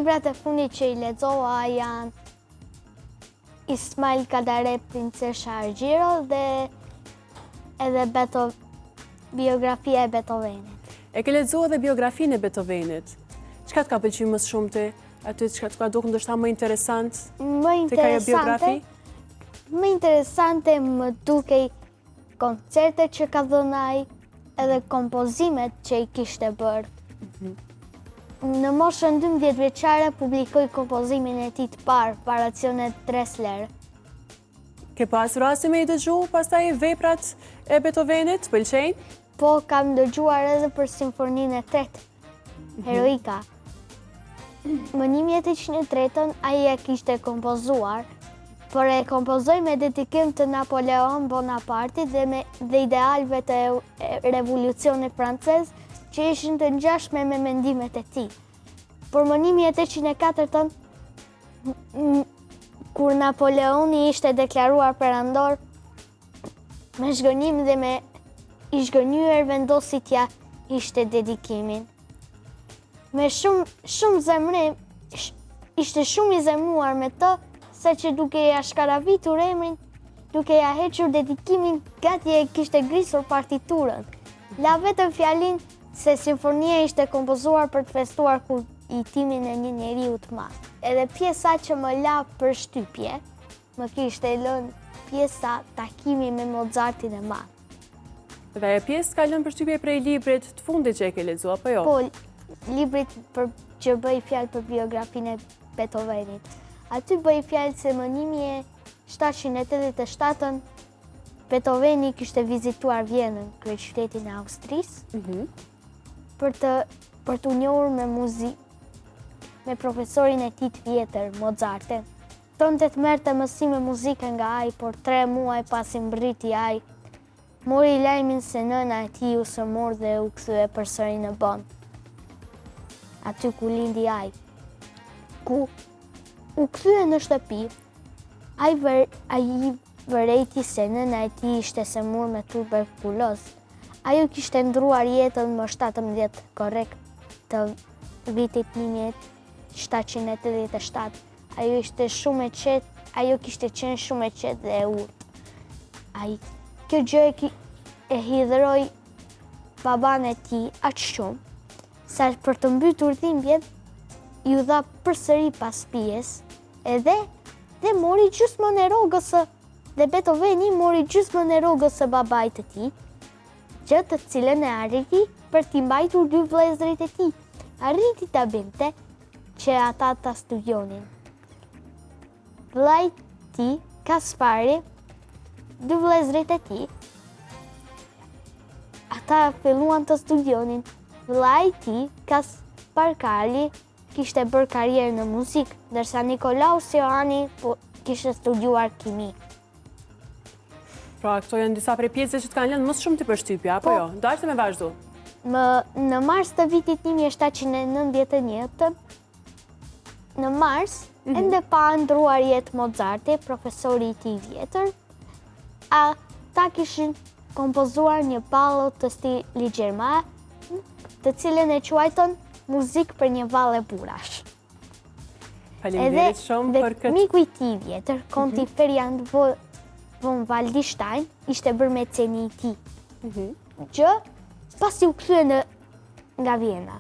Librat e fundit që i lexova janë Ismail Kadare, Princesha Argjiro dhe edhe biografia e Beethovenit. E ke lexuar edhe biografinë e Beethovenit. Çka të ka pëlqyer më shumë ti? Aty çka të ka dukur ndoshta më interesant? Tek ajo biografi? Më interesante më dukej koncertet që ka dhënë ai edhe kompozimet që i kishte bërë. Në moshën 12 vjeçare publikoi kompozimin e tij të parë, Paracionet Dressler. Ke pasur rasti me i dëgju pastaj veprat e Beethovenit, pëlqejnë? Po, kam dëgjuar edhe për simfoninë e tretë, Heroika. Më 1803 ai e kishte kompozuar, por e kompozoi me dedikim të Napoleon Bonapartit dhe idealëve të revolucionit francez që ishin të ngjashme me mendimet e tij. Por më 1804 kur Napoleoni ishte deklaruar perandor, me zhgënjim dhe me i zhgënjyer vendosi t'ia ishte dedikimin. Me shumë zemrim, ishte shumë i zemruar me të, sa që duke ja shkaravitur emrin, duke ja hequr dedikimin, gati e kishte grisur partiturën. La vetëm fjalin se simfonia ishte kompozuar për të festuar kujtimin e një njeriu të madh. Edhe pjesa që më la për shtypje, më kishte lënë pjesa Takimi me Mozartin e madh. Dhe ajo pjesë ka lënë për shtypje prej librit të fundit që e ke lexuar, apo jo? Po, librit që bëj fjalë për biografinë e Beethovenit. Aty bëj fjalë se më 1787 Beethoveni kishte vizituar Vjenën, kryeqytetin e Austrisë, për të njohur me muzikë, me profesorin e tij të vjetër, Mozartin. Donte të merrte mësime muzike nga ai, por 3 muaj pasi mbriti ai, mori lajmin se nëna e tij u sëmur dhe u kthye përsëri në Bonn. Aty ku lindi ai. Ku u kthye në shtëpi, ai vërejti se nëna e tij ishte sëmur me tuberkulozë. Ajo kishte ndruar jetën më 17 korrekt të vitit 1787. Ajo kishte qenë shumë e qetë dhe e urtë. Kjo gjë e hidhroi baban e tij aq shumë, sa për të mbytur dhimbjet, ju dha përsëri pas pijes, dhe mori gjysmën e rrogës dhe Beethoveni mori gjysmën e rrogës së babait të tij, gjë të cilën e arriti për t'i mbajtur 2 vëllezërit e tij. Arriti ta binte që ata ta studionin. Vllai i tij, Kaspari, 2 vëllezërit e tij, ata filluan të studionin. Vllai i tij, Kaspar Karli, kishte bërë karrierë në muzikë, ndërsa Nikolaus Johani kishte studiuar kimi. Pra, këto janë disa prej pjesëve që të kanë lënë më shumë të përshtypja, apo jo? Dashte me vazhdu? Në mars të vitit 1791, në mars, ende pa ndruar jetë Mozarti, profesori i tij vjetër, ata kishin kompozuar një ballo të stilit gjerman, të cilën e quajton Muzikë për një vallë burrash. Faleminderit shumë për këtë. Edhe miku i tij vjetër, Konti Ferdinand von Waldstein, ishte bërë meceni i tij. Gjë pasi u kthye nga Vjena.